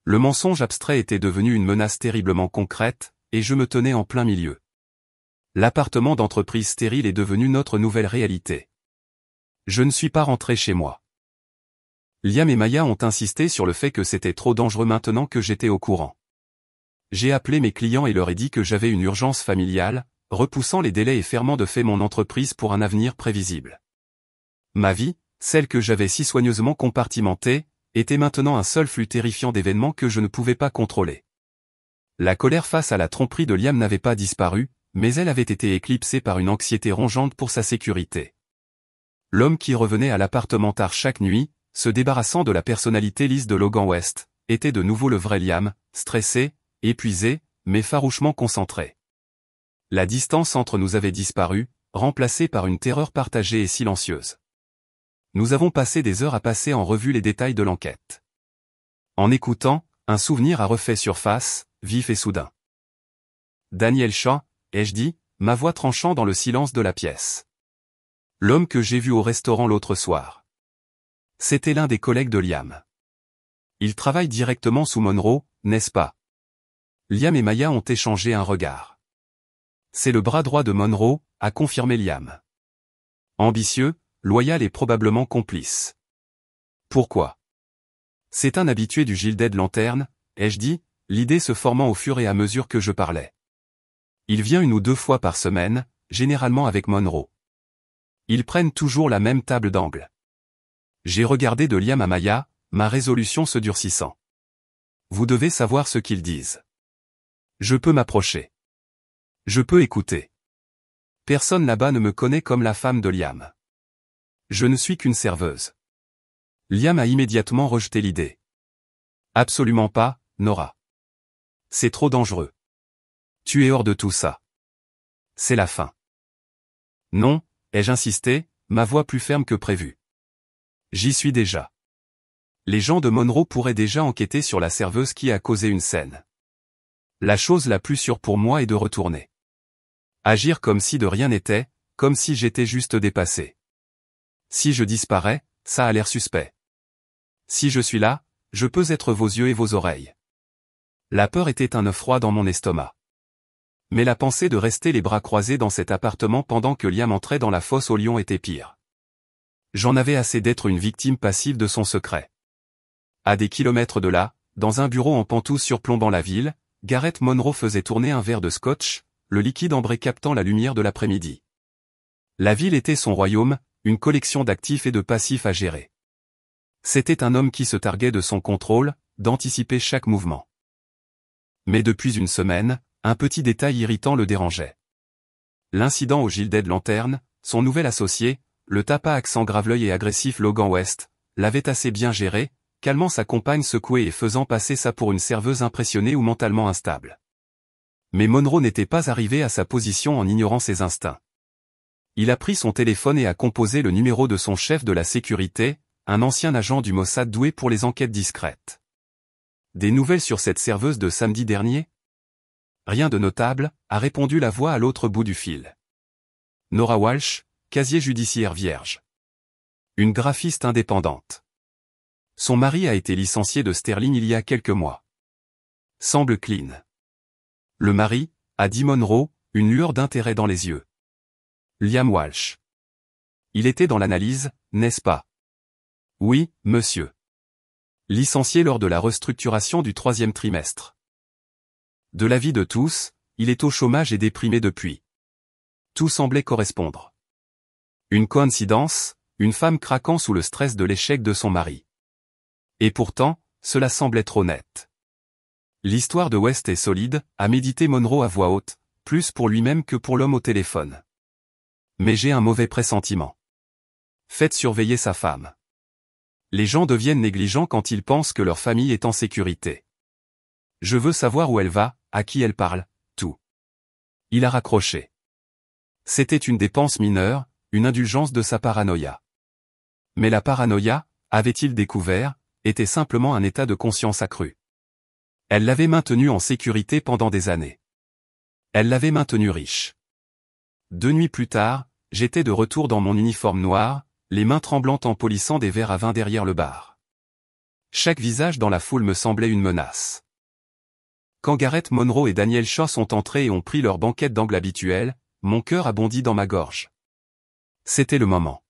Le mensonge abstrait était devenu une menace terriblement concrète, et je me tenais en plein milieu. L'appartement d'entreprise stérile est devenu notre nouvelle réalité. Je ne suis pas rentré chez moi. Liam et Maya ont insisté sur le fait que c'était trop dangereux maintenant que j'étais au courant. J'ai appelé mes clients et leur ai dit que j'avais une urgence familiale, repoussant les délais et fermant de fait mon entreprise pour un avenir prévisible. Ma vie, celle que j'avais si soigneusement compartimentée, était maintenant un seul flux terrifiant d'événements que je ne pouvais pas contrôler. La colère face à la tromperie de Liam n'avait pas disparu, mais elle avait été éclipsée par une anxiété rongeante pour sa sécurité. L'homme qui revenait à l'appartement tard chaque nuit, se débarrassant de la personnalité lisse de Logan West, était de nouveau le vrai Liam, stressé, épuisé, mais farouchement concentré. La distance entre nous avait disparu, remplacée par une terreur partagée et silencieuse. Nous avons passé des heures à passer en revue les détails de l'enquête. En écoutant, un souvenir a refait surface, vif et soudain. Daniel Shaw, ai-je dit, ma voix tranchant dans le silence de la pièce. L'homme que j'ai vu au restaurant l'autre soir. C'était l'un des collègues de Liam. Il travaille directement sous Monroe, n'est-ce pas? Liam et Maya ont échangé un regard. C'est le bras droit de Monroe, a confirmé Liam. Ambitieux, loyal et probablement complice. Pourquoi? C'est un habitué du Gilded Lantern, ai-je dit, l'idée se formant au fur et à mesure que je parlais. Il vient 1 ou 2 fois par semaine, généralement avec Monroe. Ils prennent toujours la même table d'angle. J'ai regardé de Liam à Maya, ma résolution se durcissant. Vous devez savoir ce qu'ils disent. Je peux m'approcher. Je peux écouter. Personne là-bas ne me connaît comme la femme de Liam. Je ne suis qu'une serveuse. Liam a immédiatement rejeté l'idée. Absolument pas, Nora. C'est trop dangereux. Tu es hors de tout ça. C'est la fin. Non, ai-je insisté, ma voix plus ferme que prévu. J'y suis déjà. Les gens de Monroe pourraient déjà enquêter sur la serveuse qui a causé une scène. La chose la plus sûre pour moi est de retourner. Agir comme si de rien n'était, comme si j'étais juste dépassé. Si je disparais, ça a l'air suspect. Si je suis là, je peux être vos yeux et vos oreilles. La peur était un œuf froid dans mon estomac. Mais la pensée de rester les bras croisés dans cet appartement pendant que Liam entrait dans la fosse aux lions était pire. J'en avais assez d'être une victime passive de son secret. À des kilomètres de là, dans un bureau en pantoufles surplombant la ville, Gareth Monroe faisait tourner un verre de scotch, le liquide ambré captant la lumière de l'après-midi. La ville était son royaume, une collection d'actifs et de passifs à gérer. C'était un homme qui se targuait de son contrôle, d'anticiper chaque mouvement. Mais depuis une semaine, un petit détail irritant le dérangeait. L'incident au Gilded Lantern, son nouvel associé, le tapa accent graveleuil et agressif Logan West, l'avait assez bien géré, calmant sa compagne secouée et faisant passer ça pour une serveuse impressionnée ou mentalement instable. Mais Monroe n'était pas arrivé à sa position en ignorant ses instincts. Il a pris son téléphone et a composé le numéro de son chef de la sécurité, un ancien agent du Mossad doué pour les enquêtes discrètes. Des nouvelles sur cette serveuse de samedi dernier? Rien de notable, a répondu la voix à l'autre bout du fil. Nora Walsh, casier judiciaire vierge. Une graphiste indépendante. Son mari a été licencié de Sterling il y a quelques mois. Semble clean. Le mari, a dit Monroe, une lueur d'intérêt dans les yeux. Liam Walsh. Il était dans l'analyse, n'est-ce pas? Oui, monsieur. Licencié lors de la restructuration du 3e trimestre. De l'avis de tous, il est au chômage et déprimé depuis. Tout semblait correspondre. Une coïncidence, une femme craquant sous le stress de l'échec de son mari. Et pourtant, cela semblait trop net. L'histoire de West est solide, a médité Monroe à voix haute, plus pour lui-même que pour l'homme au téléphone. Mais j'ai un mauvais pressentiment. Faites surveiller sa femme. Les gens deviennent négligents quand ils pensent que leur famille est en sécurité. Je veux savoir où elle va, à qui elle parle, tout. Il a raccroché. C'était une dépense mineure, une indulgence de sa paranoïa. Mais la paranoïa, avait-il découvert, était simplement un état de conscience accru. Elle l'avait maintenu en sécurité pendant des années. Elle l'avait maintenu riche. 2 nuits plus tard, j'étais de retour dans mon uniforme noir, les mains tremblantes en polissant des verres à vin derrière le bar. Chaque visage dans la foule me semblait une menace. Quand Gareth Monroe et Daniel Shaw sont entrés et ont pris leur banquette d'angle habituelle, mon cœur a bondi dans ma gorge. C'était le moment.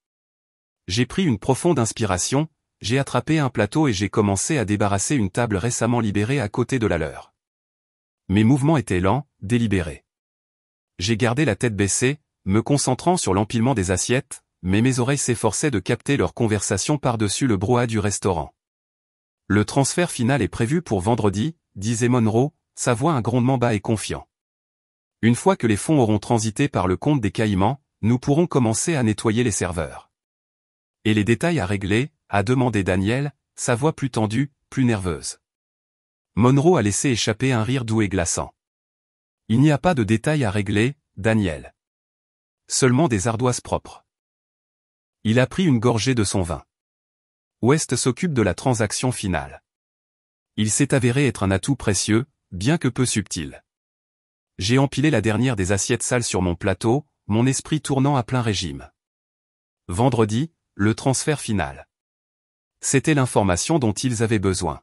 J'ai pris une profonde inspiration, j'ai attrapé un plateau et j'ai commencé à débarrasser une table récemment libérée à côté de la leur. Mes mouvements étaient lents, délibérés. J'ai gardé la tête baissée, me concentrant sur l'empilement des assiettes, mais mes oreilles s'efforçaient de capter leur conversation par-dessus le brouhaha du restaurant. Le transfert final est prévu pour vendredi, disait Monroe, sa voix un grondement bas et confiant. Une fois que les fonds auront transité par le compte des Caïmans, nous pourrons commencer à nettoyer les serveurs. Et les détails à régler, a demandé Daniel, sa voix plus tendue, plus nerveuse. Monroe a laissé échapper un rire doux et glaçant. Il n'y a pas de détails à régler, Daniel. Seulement des ardoises propres. Il a pris une gorgée de son vin. West s'occupe de la transaction finale. Il s'est avéré être un atout précieux, bien que peu subtil. J'ai empilé la dernière des assiettes sales sur mon plateau, mon esprit tournant à plein régime. Vendredi, le transfert final. C'était l'information dont ils avaient besoin.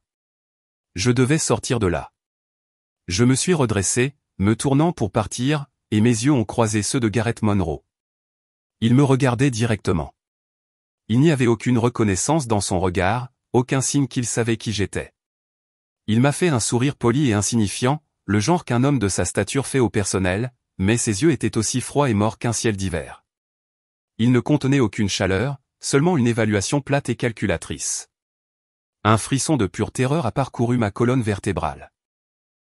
Je devais sortir de là. Je me suis redressé, me tournant pour partir, et mes yeux ont croisé ceux de Gareth Monroe. Il me regardait directement. Il n'y avait aucune reconnaissance dans son regard, aucun signe qu'il savait qui j'étais. Il m'a fait un sourire poli et insignifiant, le genre qu'un homme de sa stature fait au personnel, mais ses yeux étaient aussi froids et morts qu'un ciel d'hiver. Il ne contenait aucune chaleur, seulement une évaluation plate et calculatrice. Un frisson de pure terreur a parcouru ma colonne vertébrale.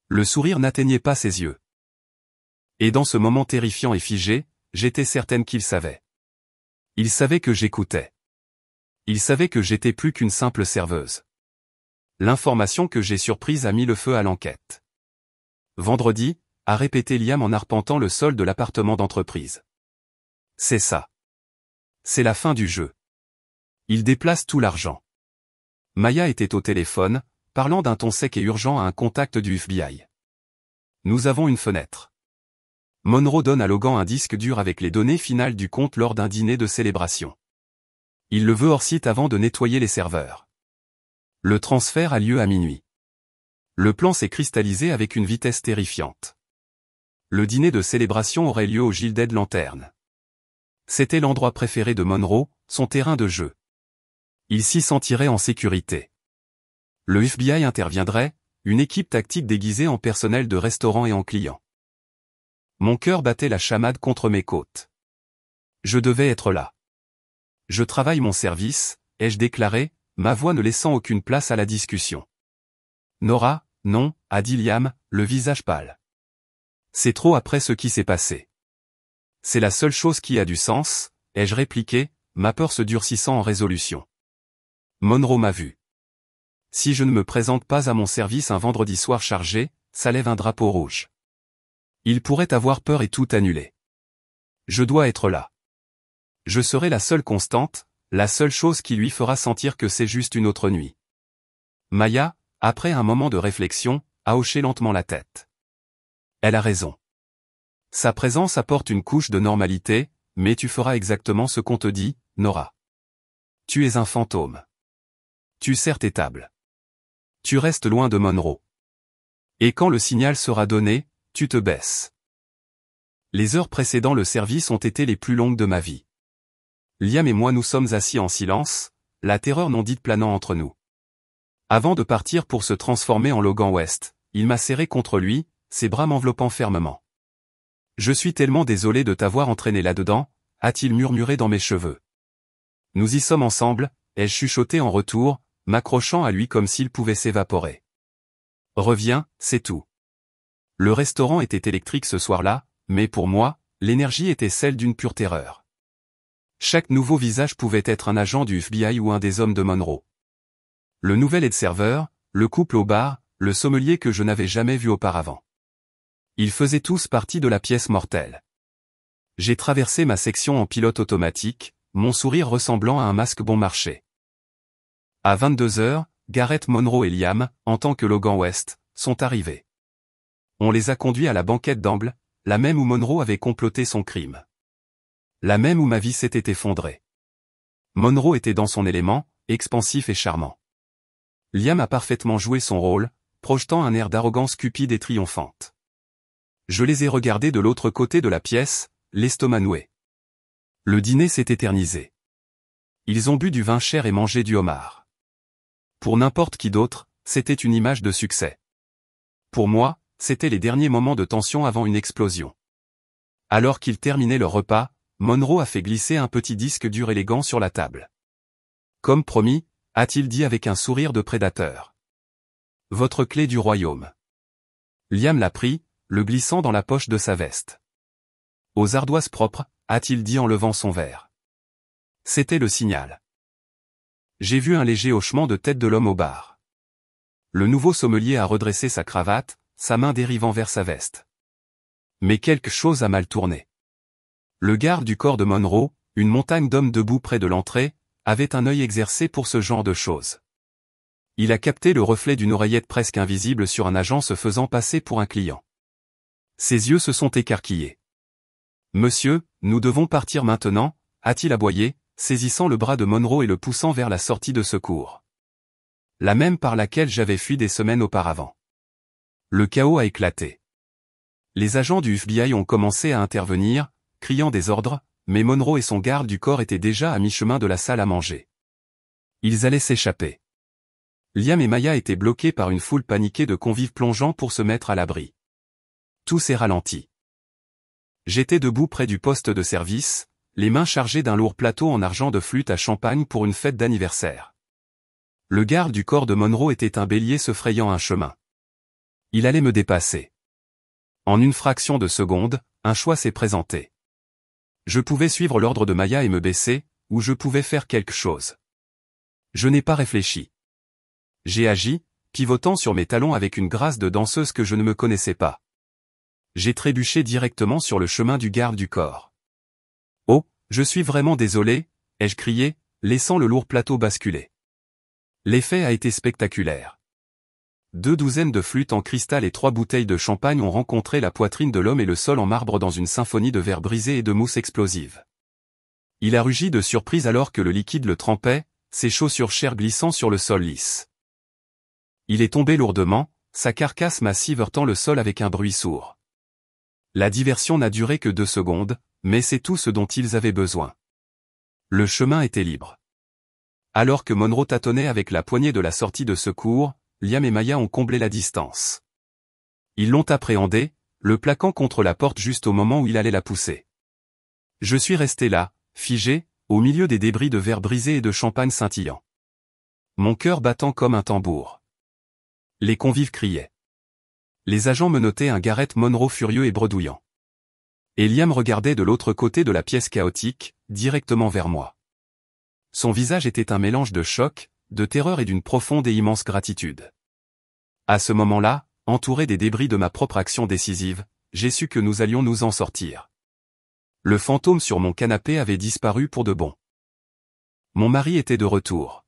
Le sourire n'atteignait pas ses yeux. Et dans ce moment terrifiant et figé, j'étais certaine qu'il savait. Il savait que j'écoutais. Il savait que j'étais plus qu'une simple serveuse. L'information que j'ai surprise a mis le feu à l'enquête. Vendredi, a répété Liam en arpentant le sol de l'appartement d'entreprise. C'est ça. C'est la fin du jeu. Il déplace tout l'argent. Maya était au téléphone, parlant d'un ton sec et urgent à un contact du FBI. Nous avons une fenêtre. Monroe donne à Logan un disque dur avec les données finales du compte lors d'un dîner de célébration. Il le veut hors site avant de nettoyer les serveurs. Le transfert a lieu à minuit. Le plan s'est cristallisé avec une vitesse terrifiante. Le dîner de célébration aurait lieu au Gilded Lantern. C'était l'endroit préféré de Monroe, son terrain de jeu. Il s'y sentirait en sécurité. Le FBI interviendrait, une équipe tactique déguisée en personnel de restaurant et en client. Mon cœur battait la chamade contre mes côtes. Je devais être là. Je travaille mon service, ai-je déclaré, ma voix ne laissant aucune place à la discussion. Nora, non, a dit Liam, le visage pâle. C'est trop après ce qui s'est passé. C'est la seule chose qui a du sens, ai-je répliqué, ma peur se durcissant en résolution. Monroe m'a vu. Si je ne me présente pas à mon service un vendredi soir chargé, ça lève un drapeau rouge. Il pourrait avoir peur et tout annuler. Je dois être là. Je serai la seule constante, la seule chose qui lui fera sentir que c'est juste une autre nuit. Maya, après un moment de réflexion, a hoché lentement la tête. Elle a raison. Sa présence apporte une couche de normalité, mais tu feras exactement ce qu'on te dit, Nora. Tu es un fantôme. Tu sers tes tables. Tu restes loin de Monroe. Et quand le signal sera donné, tu te baisses. Les heures précédant le service ont été les plus longues de ma vie. Liam et moi nous sommes assis en silence, la terreur non dite planant entre nous. Avant de partir pour se transformer en Logan West, il m'a serré contre lui, ses bras m'enveloppant fermement. Je suis tellement désolé de t'avoir entraîné là-dedans, a-t-il murmuré dans mes cheveux. Nous y sommes ensemble, ai-je chuchoté en retour, m'accrochant à lui comme s'il pouvait s'évaporer. Reviens, c'est tout. Le restaurant était électrique ce soir-là, mais pour moi, l'énergie était celle d'une pure terreur. Chaque nouveau visage pouvait être un agent du FBI ou un des hommes de Monroe. Le nouvel aide-serveur, le couple au bar, le sommelier que je n'avais jamais vu auparavant. Ils faisaient tous partie de la pièce mortelle. J'ai traversé ma section en pilote automatique, mon sourire ressemblant à un masque bon marché. À 22h, Gareth Monroe et Liam, en tant que Logan West, sont arrivés. On les a conduits à la banquette d'angle, la même où Monroe avait comploté son crime. La même où ma vie s'était effondrée. Monroe était dans son élément, expansif et charmant. Liam a parfaitement joué son rôle, projetant un air d'arrogance cupide et triomphante. Je les ai regardés de l'autre côté de la pièce, l'estomac noué. Le dîner s'est éternisé. Ils ont bu du vin cher et mangé du homard. Pour n'importe qui d'autre, c'était une image de succès. Pour moi, c'était les derniers moments de tension avant une explosion. Alors qu'ils terminaient leur repas, Monroe a fait glisser un petit disque dur élégant sur la table. Comme promis, a-t-il dit avec un sourire de prédateur. Votre clé du royaume. Liam l'a pris, le glissant dans la poche de sa veste. Aux ardoises propres, a-t-il dit en levant son verre. C'était le signal. J'ai vu un léger hochement de tête de l'homme au bar. Le nouveau sommelier a redressé sa cravate, sa main dérivant vers sa veste. Mais quelque chose a mal tourné. Le garde du corps de Monroe, une montagne d'hommes debout près de l'entrée, avait un œil exercé pour ce genre de choses. Il a capté le reflet d'une oreillette presque invisible sur un agent se faisant passer pour un client. Ses yeux se sont écarquillés. « Monsieur, nous devons partir maintenant » a-t-il aboyé, saisissant le bras de Monroe et le poussant vers la sortie de secours. La même par laquelle j'avais fui des semaines auparavant. Le chaos a éclaté. Les agents du FBI ont commencé à intervenir, criant des ordres, mais Monroe et son garde du corps étaient déjà à mi-chemin de la salle à manger. Ils allaient s'échapper. Liam et Maya étaient bloqués par une foule paniquée de convives plongeant pour se mettre à l'abri. Tout s'est ralenti. J'étais debout près du poste de service, les mains chargées d'un lourd plateau en argent de flûte à champagne pour une fête d'anniversaire. Le garde du corps de Monroe était un bélier se frayant un chemin. Il allait me dépasser. En une fraction de seconde, un choix s'est présenté. Je pouvais suivre l'ordre de Maya et me baisser, ou je pouvais faire quelque chose. Je n'ai pas réfléchi. J'ai agi, pivotant sur mes talons avec une grâce de danseuse que je ne me connaissais pas. J'ai trébuché directement sur le chemin du garde du corps. « Oh, je suis vraiment désolé » ai-je crié, laissant le lourd plateau basculer. L'effet a été spectaculaire. 2 douzaines de flûtes en cristal et 3 bouteilles de champagne ont rencontré la poitrine de l'homme et le sol en marbre dans une symphonie de verres brisés et de mousse explosive. Il a rugi de surprise alors que le liquide le trempait, ses chaussures chères glissant sur le sol lisse. Il est tombé lourdement, sa carcasse massive heurtant le sol avec un bruit sourd. La diversion n'a duré que 2 secondes, mais c'est tout ce dont ils avaient besoin. Le chemin était libre. Alors que Monroe tâtonnait avec la poignée de la sortie de secours, Liam et Maya ont comblé la distance. Ils l'ont appréhendé, le plaquant contre la porte juste au moment où il allait la pousser. Je suis resté là, figé, au milieu des débris de verres brisés et de champagne scintillant. Mon cœur battant comme un tambour. Les convives criaient. Les agents menottaient un Garrett Monroe furieux et bredouillant. Et Liam regardait de l'autre côté de la pièce chaotique, directement vers moi. Son visage était un mélange de choc, de terreur et d'une profonde et immense gratitude. À ce moment-là, entouré des débris de ma propre action décisive, j'ai su que nous allions nous en sortir. Le fantôme sur mon canapé avait disparu pour de bon. Mon mari était de retour.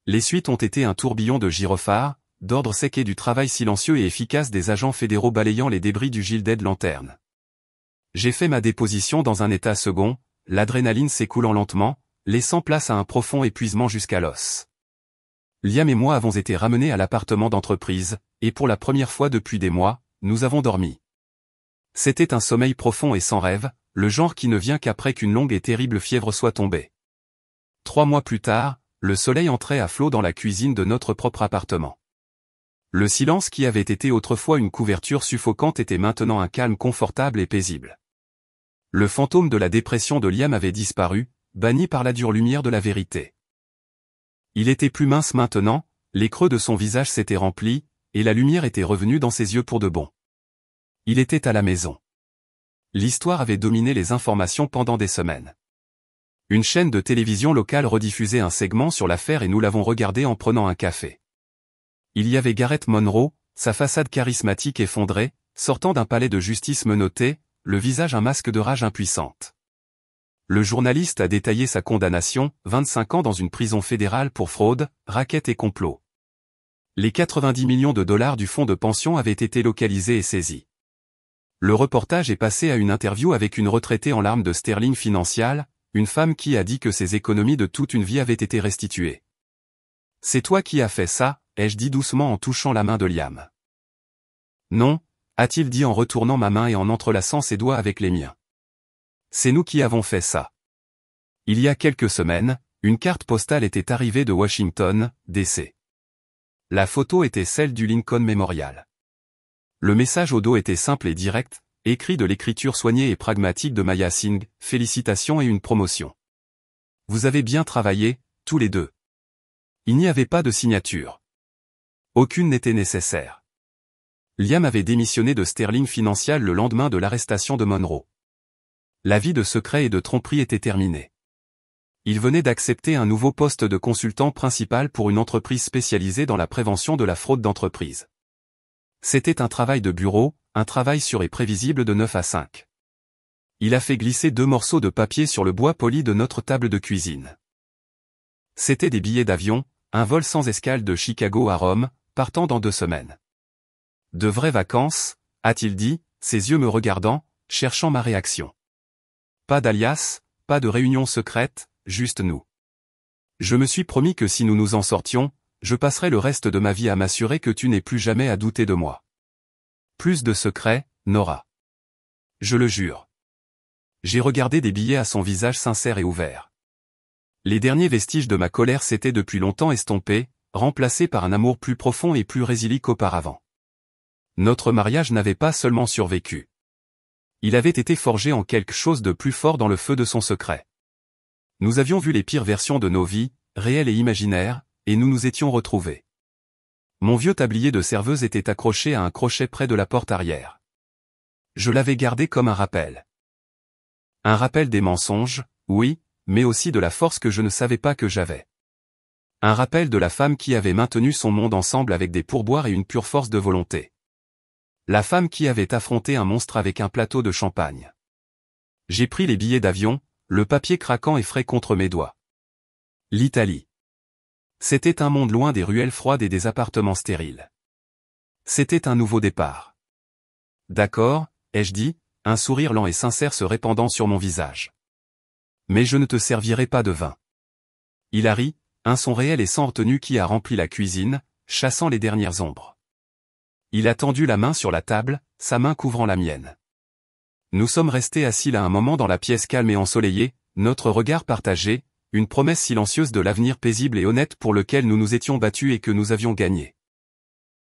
Les suites ont été un tourbillon de gyrophares, d'ordre sec et du travail silencieux et efficace des agents fédéraux balayant les débris du Gilded Lantern. J'ai fait ma déposition dans un état second, l'adrénaline s'écoulant lentement, laissant place à un profond épuisement jusqu'à l'os. Liam et moi avons été ramenés à l'appartement d'entreprise, et pour la première fois depuis des mois, nous avons dormi. C'était un sommeil profond et sans rêve, le genre qui ne vient qu'après qu'une longue et terrible fièvre soit tombée. 3 mois plus tard, le soleil entrait à flot dans la cuisine de notre propre appartement. Le silence qui avait été autrefois une couverture suffocante était maintenant un calme confortable et paisible. Le fantôme de la dépression de Liam avait disparu, banni par la dure lumière de la vérité. Il était plus mince maintenant, les creux de son visage s'étaient remplis, et la lumière était revenue dans ses yeux pour de bon. Il était à la maison. L'histoire avait dominé les informations pendant des semaines. Une chaîne de télévision locale rediffusait un segment sur l'affaire et nous l'avons regardé en prenant un café. Il y avait Garrett Monroe, sa façade charismatique effondrée, sortant d'un palais de justice menotté, le visage un masque de rage impuissante. Le journaliste a détaillé sa condamnation, 25 ans dans une prison fédérale pour fraude, racket et complot. Les 90 millions de dollars du fonds de pension avaient été localisés et saisis. Le reportage est passé à une interview avec une retraitée en larmes de sterling financiales, une femme qui a dit que ses économies de toute une vie avaient été restituées. « C'est toi qui as fait ça ?» ai-je dit doucement en touchant la main de Liam. « Non » a-t-il dit en retournant ma main et en entrelaçant ses doigts avec les miens. « C'est nous qui avons fait ça. » Il y a quelques semaines, une carte postale était arrivée de Washington, D.C. La photo était celle du Lincoln Memorial. Le message au dos était simple et direct, écrit de l'écriture soignée et pragmatique de Maya Singh, félicitations et une promotion. Vous avez bien travaillé, tous les deux. Il n'y avait pas de signature. Aucune n'était nécessaire. Liam avait démissionné de Sterling Financial le lendemain de l'arrestation de Monroe. La vie de secret et de tromperie était terminée. Il venait d'accepter un nouveau poste de consultant principal pour une entreprise spécialisée dans la prévention de la fraude d'entreprise. C'était un travail de bureau, un travail sûr et prévisible de 9 à 5. Il a fait glisser 2 morceaux de papier sur le bois poli de notre table de cuisine. C'était des billets d'avion, un vol sans escale de Chicago à Rome, partant dans 2 semaines. De vraies vacances, a-t-il dit, ses yeux me regardant, cherchant ma réaction. Pas d'alias, pas de réunion secrète, juste nous. Je me suis promis que si nous nous en sortions, je passerai le reste de ma vie à m'assurer que tu n'aies plus jamais à douter de moi. Plus de secrets, Nora. Je le jure. J'ai regardé des billets à son visage sincère et ouvert. Les derniers vestiges de ma colère s'étaient depuis longtemps estompés, remplacés par un amour plus profond et plus résili qu'auparavant. Notre mariage n'avait pas seulement survécu. Il avait été forgé en quelque chose de plus fort dans le feu de son secret. Nous avions vu les pires versions de nos vies, réelles et imaginaires, et nous nous étions retrouvés. Mon vieux tablier de serveuse était accroché à un crochet près de la porte arrière. Je l'avais gardé comme un rappel. Un rappel des mensonges, oui, mais aussi de la force que je ne savais pas que j'avais. Un rappel de la femme qui avait maintenu son monde ensemble avec des pourboires et une pure force de volonté. La femme qui avait affronté un monstre avec un plateau de champagne. J'ai pris les billets d'avion, le papier craquant et frais contre mes doigts. L'Italie. C'était un monde loin des ruelles froides et des appartements stériles. C'était un nouveau départ. D'accord, ai-je dit, un sourire lent et sincère se répandant sur mon visage. Mais je ne te servirai pas de vin. Il a ri, un son réel et sans retenue qui a rempli la cuisine, chassant les dernières ombres. Il a tendu la main sur la table, sa main couvrant la mienne. Nous sommes restés assis là un moment dans la pièce calme et ensoleillée, notre regard partagé, une promesse silencieuse de l'avenir paisible et honnête pour lequel nous nous étions battus et que nous avions gagné.